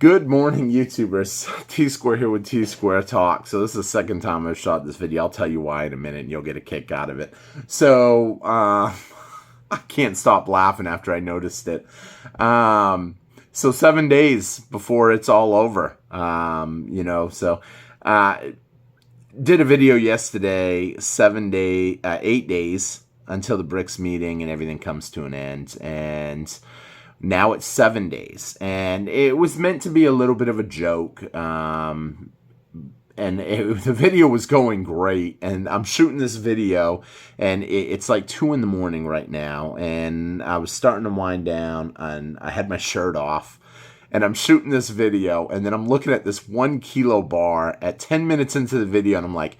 Good morning, YouTubers. T-Square here with T-Square Talk. So this is the second time I've shot this video. I'll tell you why in a minute, and you'll get a kick out of it. So, I can't stop laughing after I noticed it. So 7 days before it's all over, did a video yesterday, 8 days until the Brics meeting and everything comes to an end. And now it's 7 days, and it was meant to be a little bit of a joke. The video was going great, and I'm shooting this video, and it's like 2 in the morning right now, and I was starting to wind down, and I had my shirt off, and I'm shooting this video, and then I'm looking at this 1 kilo bar at 10 minutes into the video, and I'm like,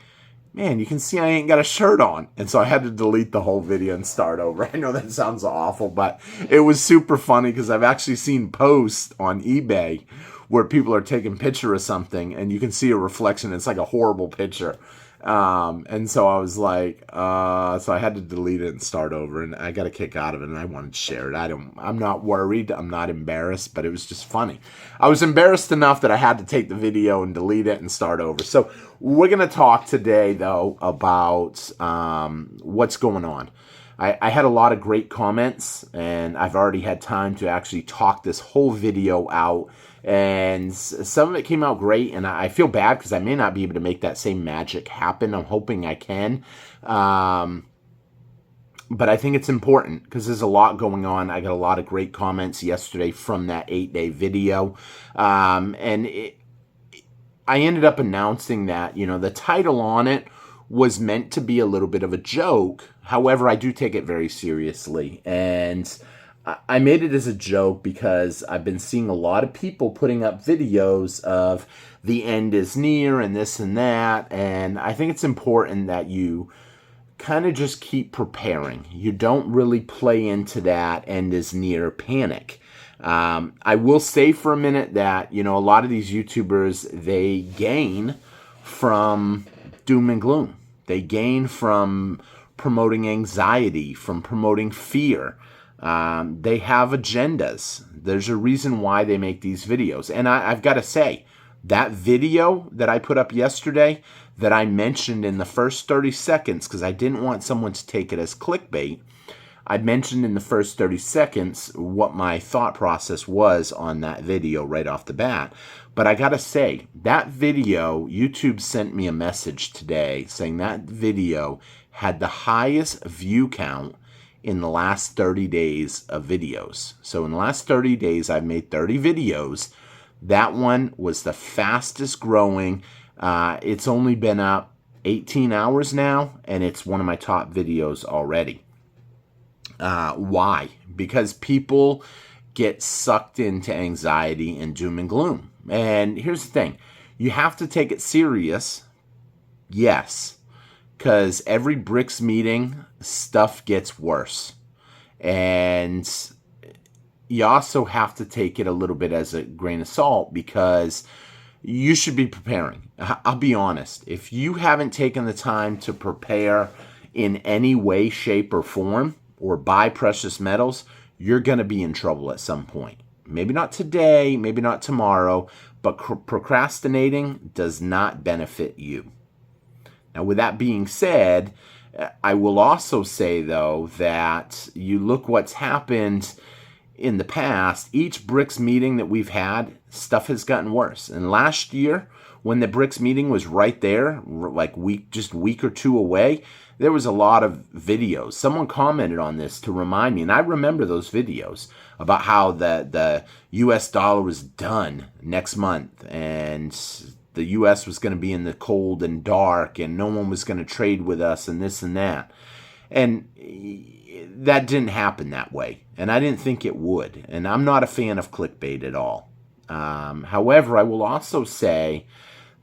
man, you can see I ain't got a shirt on. And so I had to delete the whole video and start over. I know that sounds awful, but it was super funny because I've actually seen posts on eBay where people are taking a picture of something and you can see a reflection. It's like a horrible picture. And so I was like, so I had to delete it and start over, and I got a kick out of it, and I wanted to share it. I'm not worried. I'm not embarrassed, but it was just funny. I was embarrassed enough that I had to take the video and delete it and start over. So we're going to talk today, though, about what's going on. I had a lot of great comments, and I've already had time to actually talk this whole video out. And some of it came out great, and I feel bad because I may not be able to make that same magic happen. I'm hoping I can. But I think it's important because there's a lot going on. I got a lot of great comments yesterday from that 8-day video. I ended up announcing that, the title on it was meant to be a little bit of a joke. However, I do take it very seriously. And I made it as a joke because I've been seeing a lot of people putting up videos of the end is near and this and that. And I think it's important that you kind of just keep preparing. You don't really play into that end is near panic. I will say for a minute that, a lot of these YouTubers, they gain from doom and gloom. They gain from promoting anxiety, from promoting fear. They have agendas. There's a reason why they make these videos. And I've got to say, that video that I put up yesterday that I mentioned in the first 30 seconds, because I didn't want someone to take it as clickbait, I mentioned in the first 30 seconds what my thought process was on that video right off the bat. But I got to say, that video, YouTube sent me a message today saying that video had the highest view count in the last 30 days of videos. So in the last 30 days, I've made 30 videos. That one was the fastest growing. It's only been up 18 hours now, and it's one of my top videos already. Why? Because people get sucked into anxiety and doom and gloom. And here's the thing. You have to take it serious. Yes. Because every Brics meeting, stuff gets worse. And you also have to take it a little bit as a grain of salt because you should be preparing. I'll be honest. If you haven't taken the time to prepare in any way, shape, or form, or buy precious metals, you're going to be in trouble at some point. Maybe not today, maybe not tomorrow, but procrastinating does not benefit you. Now, with that being said, I will also say, though, that you look what's happened in the past. Each Brics meeting that we've had, stuff has gotten worse. And last year, when the Brics meeting was right there, like just a week or two away, there was a lot of videos. Someone commented on this to remind me, and I remember those videos about how the U.S. dollar was done next month, and the U.S. was going to be in the cold and dark, and no one was going to trade with us, and this and that. And that didn't happen that way, and I didn't think it would. And I'm not a fan of clickbait at all. However, I will also say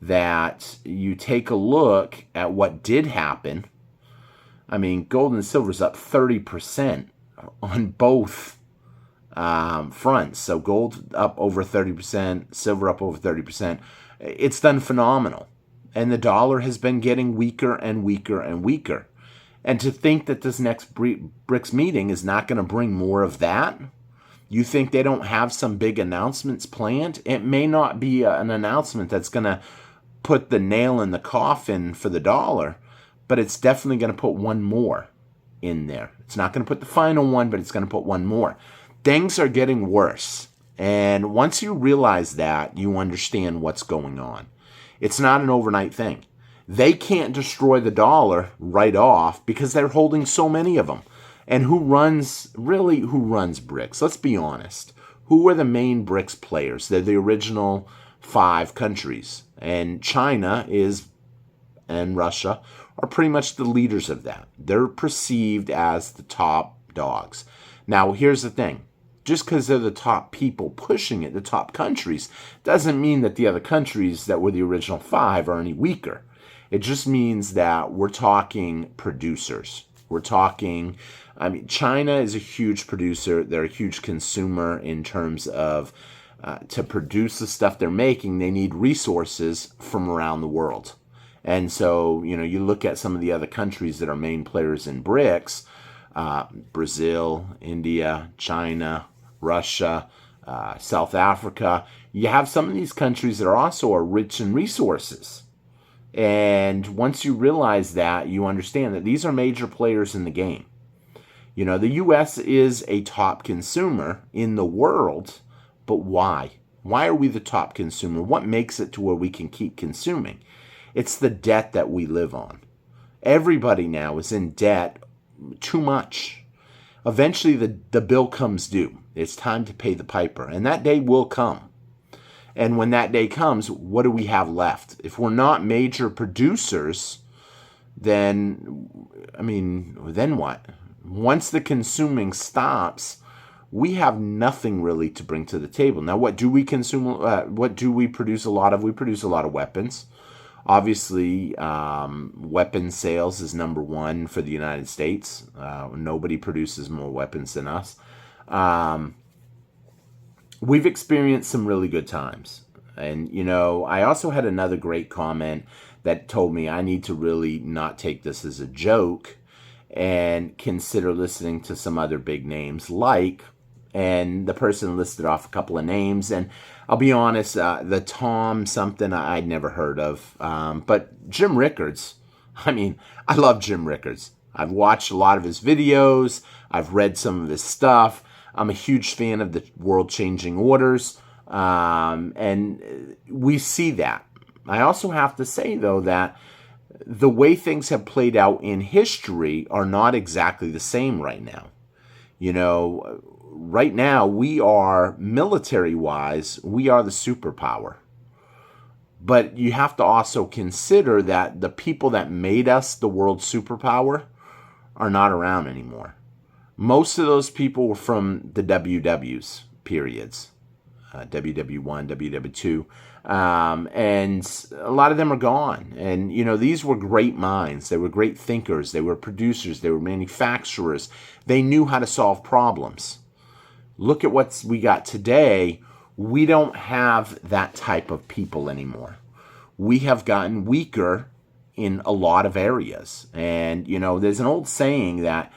that you take a look at what did happen. I mean, gold and silver is up 30% on both fronts. So gold up over 30%, silver up over 30%. It's done phenomenal. And the dollar has been getting weaker and weaker and weaker. And to think that this next Brics meeting is not going to bring more of that You think they don't have some big announcements planned? It may not be an announcement that's going to put the nail in the coffin for the dollar, but it's definitely going to put one more in there. It's not going to put the final one, but it's going to put one more. Things are getting worse. And once you realize that, you understand what's going on. It's not an overnight thing. They can't destroy the dollar right off because they're holding so many of them. And who runs Brics? Let's be honest. Who are the main Brics players? They're the original 5 countries. And China and Russia are pretty much the leaders of that. They're perceived as the top dogs. Now, here's the thing. Just because they're the top people pushing it, the top countries, doesn't mean that the other countries that were the original 5 are any weaker. It just means that we're talking producers. We're talking, China is a huge producer. They're a huge consumer in terms of to produce the stuff they're making, they need resources from around the world. And so, you look at some of the other countries that are main players in Brics, Brazil, India, China, Russia, South Africa. You have some of these countries that are also rich in resources. And once you realize that, you understand that these are major players in the game. The U.S. is a top consumer in the world, but why? Why are we the top consumer? What makes it to where we can keep consuming? It's the debt that we live on. Everybody now is in debt too much. Eventually, the bill comes due. It's time to pay the piper, and that day will come. And when that day comes, what do we have left? If we're not major producers, then what? Once the consuming stops, we have nothing really to bring to the table. Now, what do we consume? What do we produce a lot of? We produce a lot of weapons. Obviously, weapon sales is number 1 for the United States. Nobody produces more weapons than us. We've experienced some really good times. And, I also had another great comment that told me I need to really not take this as a joke and consider listening to some other big names and the person listed off a couple of names. And I'll be honest, the Tom something I'd never heard of. But Jim Rickards, I love Jim Rickards. I've watched a lot of his videos. I've read some of his stuff. I'm a huge fan of the world-changing orders. And we see that. I also have to say, though, that the way things have played out in history are not exactly the same right now. Right now, we are, military-wise, we are the superpower. But you have to also consider that the people that made us the world superpower are not around anymore. Most of those people were from the WWs, periods. WW1, WW2. And a lot of them are gone. And, these were great minds. They were great thinkers. They were producers. They were manufacturers. They knew how to solve problems. Look at what we got today. We don't have that type of people anymore. We have gotten weaker in a lot of areas. And, there's an old saying that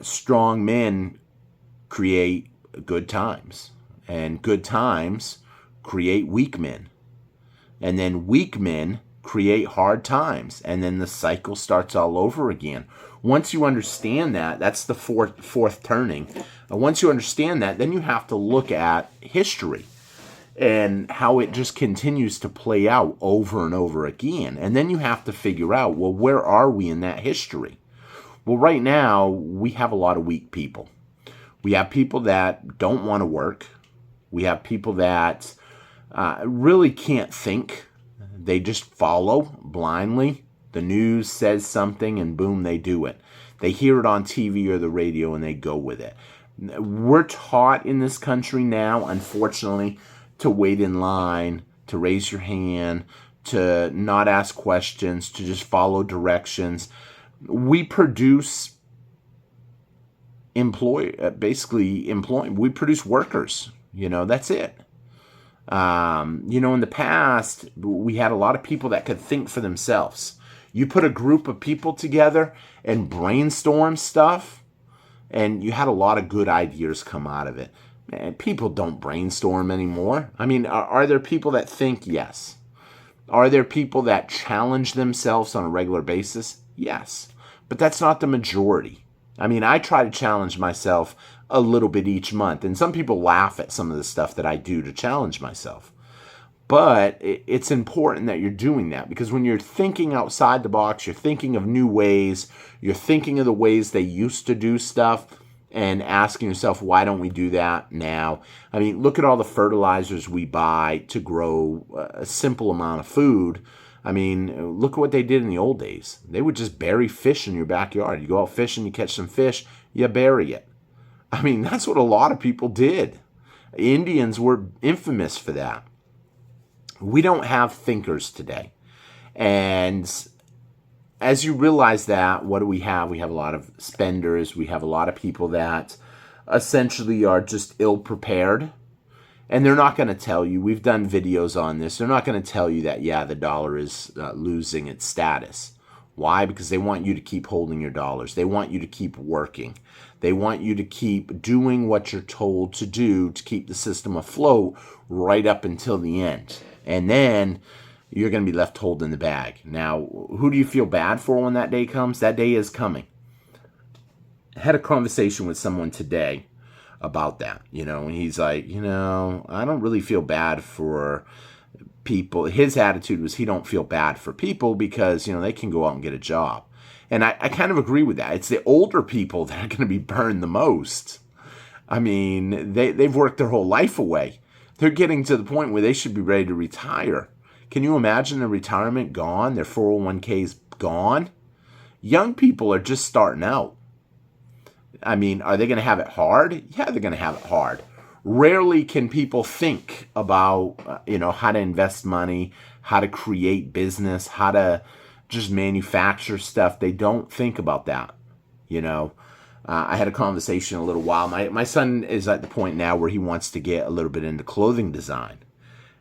strong men create good times. And good times create weak men. And then weak men create hard times. And then the cycle starts all over again. Once you understand that, that's the fourth turning. And once you understand that, then you have to look at history and how it just continues to play out over and over again. And then you have to figure out, well, where are we in that history? Well, right now, we have a lot of weak people. We have people that don't want to work. We have people that really can't think. They just follow blindly. The news says something and boom, they do it. They hear it on TV or the radio and they go with it. We're taught in this country now, unfortunately, to wait in line, to raise your hand, to not ask questions, to just follow directions. We produce we produce workers. That's it. In the past, we had a lot of people that could think for themselves. You put a group of people together and brainstorm stuff, and you had a lot of good ideas come out of it. Man, people don't brainstorm anymore. I mean, are there people that think? Yes. Are there people that challenge themselves on a regular basis? Yes. But that's not the majority. I mean, I try to challenge myself a little bit each month, and some people laugh at some of the stuff that I do to challenge myself. But it's important that you're doing that, because when you're thinking outside the box, you're thinking of new ways, you're thinking of the ways they used to do stuff, and asking yourself, why don't we do that now? I mean, look at all the fertilizers we buy to grow a simple amount of food. I mean, look at what they did in the old days. They would just bury fish in your backyard. You go out fishing, you catch some fish, you bury it. I mean, that's what a lot of people did. Indians were infamous for that. We don't have thinkers today. And as you realize that, what do we have? We have a lot of spenders. We have a lot of people that essentially are just ill-prepared. And they're not going to tell you. We've done videos on this. They're not going to tell you that, yeah, the dollar is losing its status. Why? Because they want you to keep holding your dollars. They want you to keep working. They want you to keep doing what you're told to do to keep the system afloat right up until the end. And then you're going to be left holding the bag. Now, who do you feel bad for when that day comes? That day is coming. I had a conversation with someone today about that, and he's like, I don't really feel bad for people. His attitude was he don't feel bad for people because, they can go out and get a job. And I kind of agree with that. It's the older people that are going to be burned the most. I mean, they've worked their whole life away. They're getting to the point where they should be ready to retire. Can you imagine their retirement gone, their 401ks gone? Young people are just starting out. I mean, are they going to have it hard? Yeah, they're going to have it hard. Rarely can people think about, how to invest money, how to create business, how to just manufacture stuff. They don't think about that, I had a conversation a little while. My son is at the point now where he wants to get a little bit into clothing design.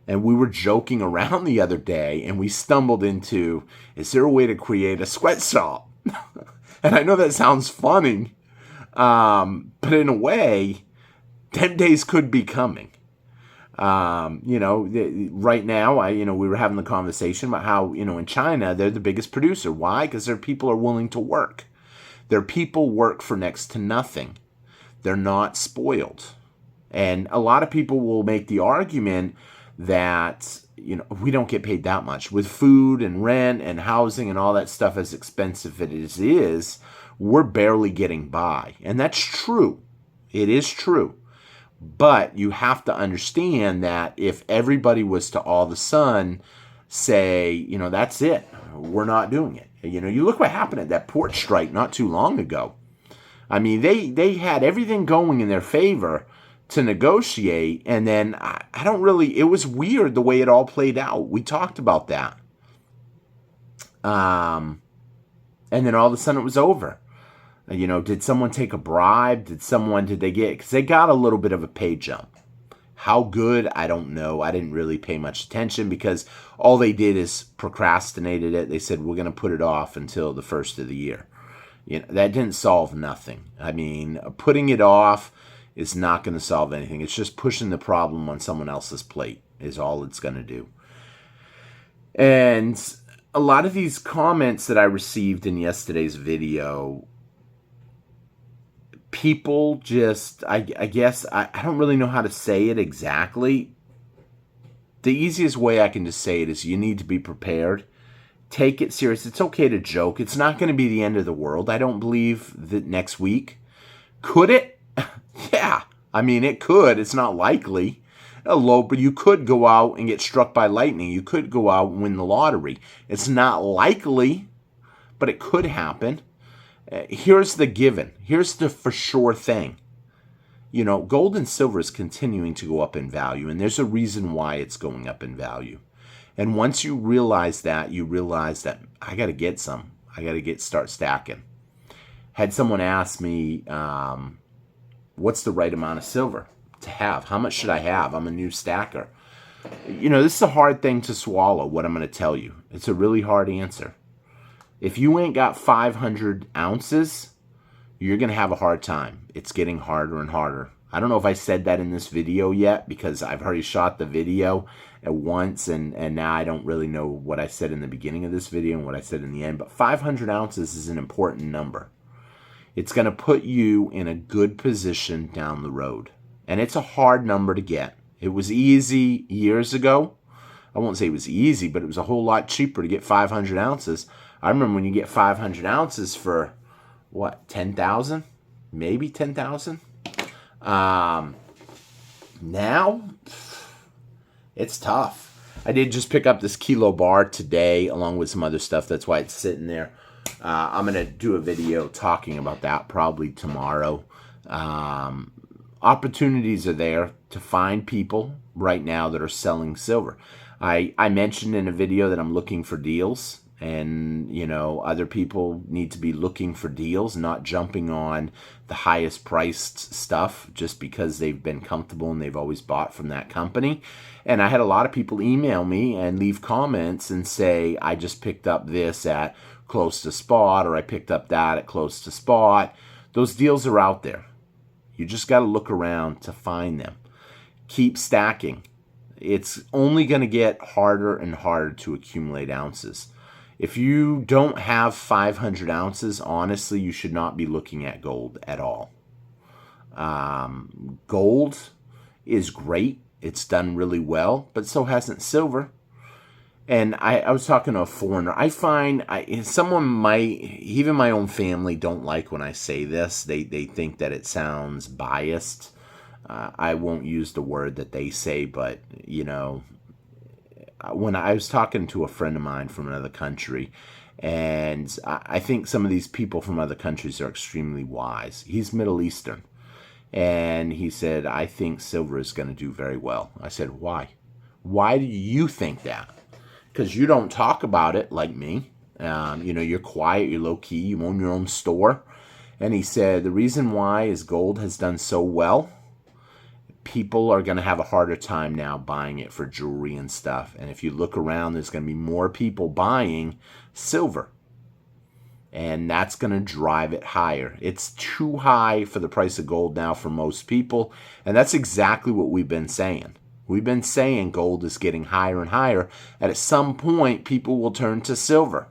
And we were joking around the other day, and we stumbled into, is there a way to create a sweatshop? And I know that sounds funny, but in a way, 10 days could be coming. Right now, we were having the conversation about how, in China, they're the biggest producer. Why? Because their people are willing to work. Their people work for next to nothing. They're not spoiled. And a lot of people will make the argument that, we don't get paid that much. With food and rent and housing and all that stuff as expensive as it is, we're barely getting by. And that's true. It is true. But you have to understand that if everybody was to all of a sudden say, that's it, we're not doing it. You look what happened at that port strike not too long ago. I mean, they had everything going in their favor to negotiate, and then it was weird the way it all played out. We talked about that. And then all of a sudden it was over. Did someone take a bribe? Did they get, because they got a little bit of a pay jump. How good? I don't know. I didn't really pay much attention because all they did is procrastinated it. They said, we're going to put it off until the first of the year. That didn't solve nothing. I mean, putting it off is not going to solve anything. It's just pushing the problem on someone else's plate is all it's going to do. And a lot of these comments that I received in yesterday's video, people just, I guess, I don't really know how to say it exactly. The easiest way I can just say it is you need to be prepared. Take it serious. It's okay to joke. It's not going to be the end of the world. I don't believe that next week. Could it? Yeah. I mean, it could. It's not likely. But you could go out and get struck by lightning. You could go out and win the lottery. It's not likely, but it could happen. Here's the given. Here's the for sure thing. Gold and silver is continuing to go up in value, and there's a reason why it's going up in value. And once you realize that, I got to get some. I got to start stacking. Had someone ask me, what's the right amount of silver to have? How much should I have? I'm a new stacker. This is a hard thing to swallow, what I'm going to tell you. It's a really hard answer. If you ain't got 500 ounces, you're going to have a hard time. It's getting harder and harder. I don't know if I said that in this video yet because I've already shot the video at once, and now I don't really know what I said in the beginning of this video and what I said in the end. But 500 ounces is an important number. It's going to put you in a good position down the road. And it's a hard number to get. It was easy years ago. I won't say it was easy, but it was a whole lot cheaper to get 500 ounces. I remember when you get 500 ounces for, what, 10,000? Maybe 10,000? Now, it's tough. I did just pick up this kilo bar today along with some other stuff. That's why it's sitting there. I'm going to do a video talking about that probably tomorrow. Opportunities are there to find people right now that are selling silver. I mentioned in a video that I'm looking for deals, and you know, other people need to be looking for deals, not jumping on the highest priced stuff just because they've been comfortable and they've always bought from that company. And I had a lot of people email me and leave comments and say, I just picked up this at close to spot, or I picked up that at close to spot. Those deals are out there. You just got to look around to find them. Keep stacking. It's only going to get harder and harder to accumulate ounces. If you don't have 500 ounces, honestly, you should not be looking at gold at all. Gold is great. It's done really well, but so hasn't silver. And I was talking to a foreigner. I find someone might, even my own family, don't like when I say this. They think that it sounds biased. I won't use the word that they say, but, you know, when I was talking to a friend of mine from another country, and I think some of these people from other countries are extremely wise. He's Middle Eastern. And he said, I think silver is going to do very well. I said, why? Why do you think that? Because you don't talk about it like me. You know, you're quiet, you're low-key, you own your own store. And he said, the reason why is gold has done so well. People are going to have a harder time now buying it for jewelry and stuff. And if you look around, there's going to be more people buying silver. And that's going to drive it higher. It's too high for the price of gold now for most people. And that's exactly what we've been saying. We've been saying gold is getting higher and higher. And at some point, people will turn to silver.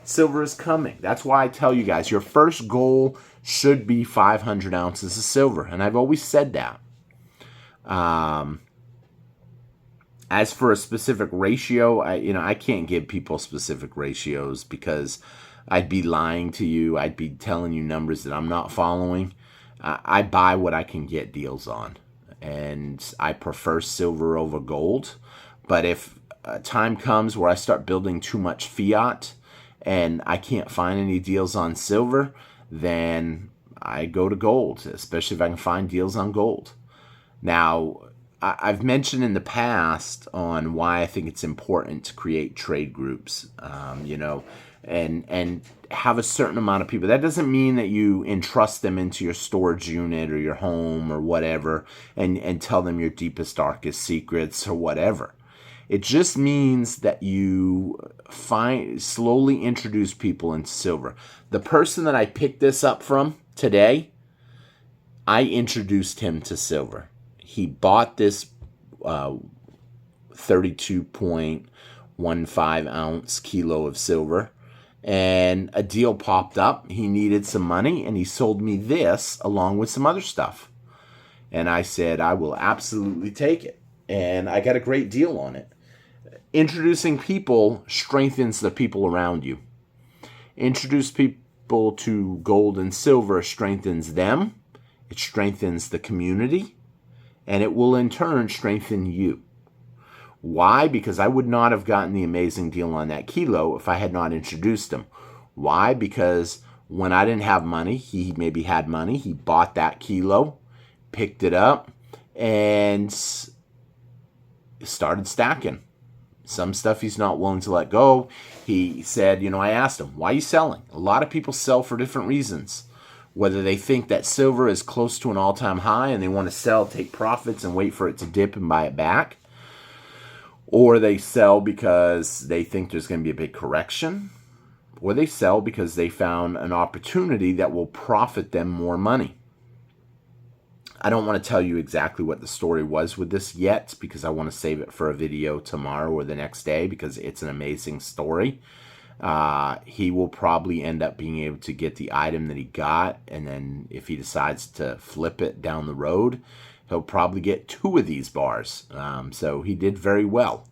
Silver is coming. That's why I tell you guys, your first goal should be 500 ounces of silver. And I've always said that. As for a specific ratio, I can't give people specific ratios because I'd be lying to you. I'd be telling you numbers that I'm not following. I buy what I can get deals on. And I prefer silver over gold. But if a time comes where I start building too much fiat and I can't find any deals on silver, then I go to gold, especially if I can find deals on gold. Now, I've mentioned in the past on why I think it's important to create trade groups, and have a certain amount of people. That doesn't mean that you entrust them into your storage unit or your home or whatever and tell them your deepest, darkest secrets or whatever. It just means that you slowly introduce people into silver. The person that I picked this up from today, I introduced him to silver. He bought this 32.15 ounce kilo of silver, and a deal popped up. He needed some money, and he sold me this along with some other stuff. And I said, I will absolutely take it. And I got a great deal on it. Introducing people strengthens the people around you. Introduce people to gold and silver strengthens them. It strengthens the community. And it will in turn strengthen you. Why? Because I would not have gotten the amazing deal on that kilo if I had not introduced him. Why? Because when I didn't have money, he maybe had money. He bought that kilo, picked it up, and started stacking. Some stuff he's not willing to let go. He said, I asked him, why are you selling? A lot of people sell for different reasons. Whether they think that silver is close to an all-time high and they want to sell, take profits, and wait for it to dip and buy it back. Or they sell because they think there's going to be a big correction. Or they sell because they found an opportunity that will profit them more money. I don't want to tell you exactly what the story was with this yet because I want to save it for a video tomorrow or the next day because it's an amazing story. He will probably end up being able to get the item that he got, and then if he decides to flip it down the road, he'll probably get 2 of these bars. So he did very well.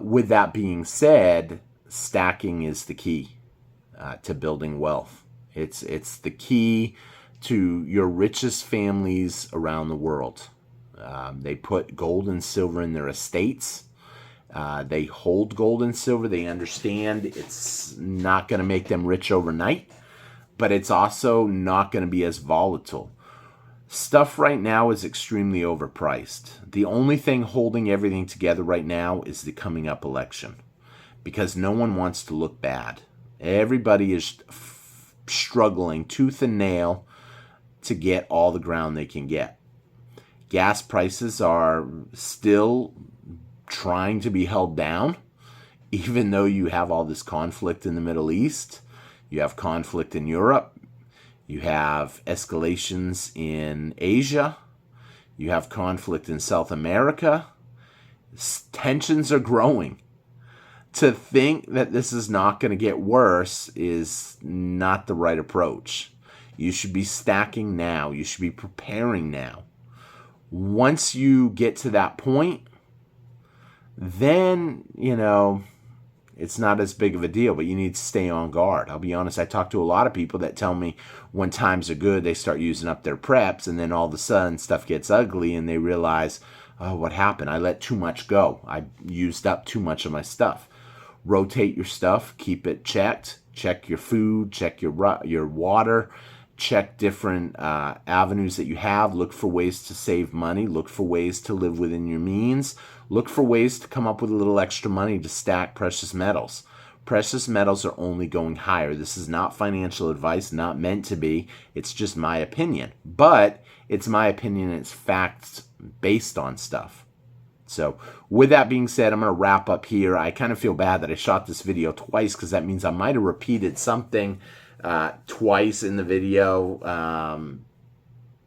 With that being said, stacking is the key to building wealth. It's the key to your richest families around the world. They put gold and silver in their estates. They hold gold and silver. They understand it's not going to make them rich overnight, but it's also not going to be as volatile. Stuff right now is extremely overpriced. The only thing holding everything together right now is the coming up election because no one wants to look bad. Everybody is struggling tooth and nail to get all the ground they can get. Gas prices are still trying to be held down, even though you have all this conflict in the Middle East. You have conflict in Europe. You have escalations in Asia. You have conflict in South America. Tensions are growing. To think that this is not going to get worse is not the right approach. You should be stacking now. You should be preparing now. Once you get to that point, then, it's not as big of a deal, but you need to stay on guard. I'll be honest, I talk to a lot of people that tell me when times are good, they start using up their preps, and then all of a sudden stuff gets ugly, and they realize, oh, what happened? I let too much go. I used up too much of my stuff. Rotate your stuff. Keep it checked. Check your food. Check your water. Check different avenues that you have. Look for ways to save money. Look for ways to live within your means. Look for ways to come up with a little extra money to stack precious metals. Precious metals are only going higher. This is not financial advice, not meant to be. It's just my opinion. But it's my opinion and it's facts based on stuff. So with that being said, I'm going to wrap up here. I kind of feel bad that I shot this video twice because that means I might have repeated something twice in the video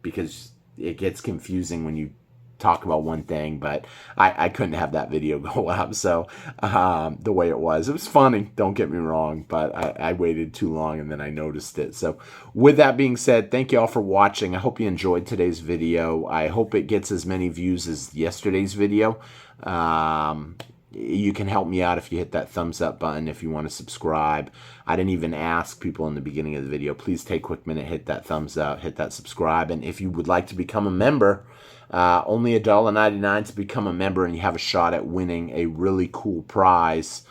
because it gets confusing when you talk about one thing, but I couldn't have that video go up, so the way it was funny, don't get me wrong, but I waited too long and then I noticed it. So with that being said, thank you all for watching. I hope you enjoyed today's video. I hope it gets as many views as yesterday's video. You can help me out if you hit that thumbs up button, if you want to subscribe. I didn't even ask people in the beginning of the video. Please take a quick minute, hit that thumbs up, hit that subscribe. And if you would like to become a member, only $1.99 to become a member, and you have a shot at winning a really cool prize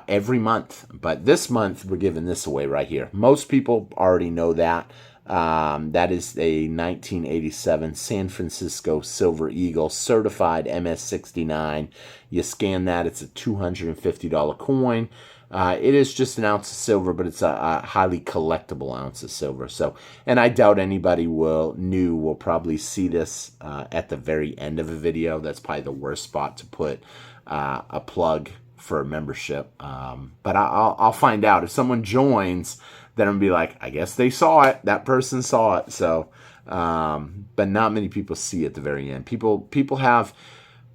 every month. But this month, we're giving this away right here. Most people already know that. That is a 1987 San Francisco Silver Eagle certified MS69. You scan that, it's a $250 coin. It is just an ounce of silver, but it's a highly collectible ounce of silver. So, and I doubt anybody will probably see this at the very end of a video. That's probably the worst spot to put a plug for a membership. But I'll find out. If someone joins, then I'm gonna be like, I guess they saw it. That person saw it. So, but not many people see at the very end. People have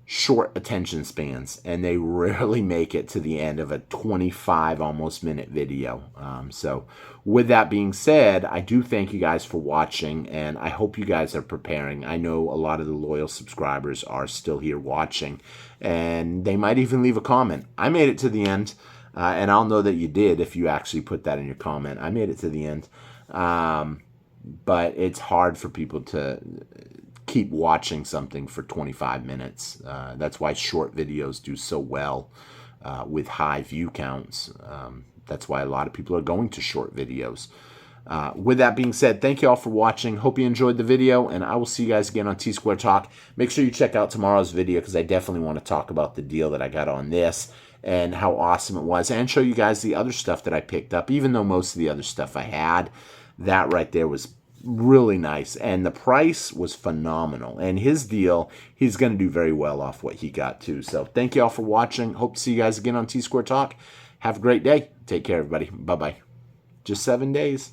short attention spans, and they rarely make it to the end of a 25 almost minute video. So with that being said, I do thank you guys for watching, and I hope you guys are preparing. I know a lot of the loyal subscribers are still here watching, and they might even leave a comment. I made it to the end, and I'll know that you did if you actually put that in your comment. I made it to the end, but it's hard for people to keep watching something for 25 minutes. That's why short videos do so well with high view counts. That's why a lot of people are going to short videos. With that being said, thank you all for watching. Hope you enjoyed the video, and I will see you guys again on T-Square Talk. Make sure you check out tomorrow's video because I definitely want to talk about the deal that I got on this and how awesome it was, and show you guys the other stuff that I picked up. Even though most of the other stuff I had, that right there was really nice, and the price was phenomenal. And his deal, he's going to do very well off what he got too. So thank you all for watching. Hope to see you guys again on T-Square Talk. Have a great day. Take care, everybody. Bye-bye. Just 7 days.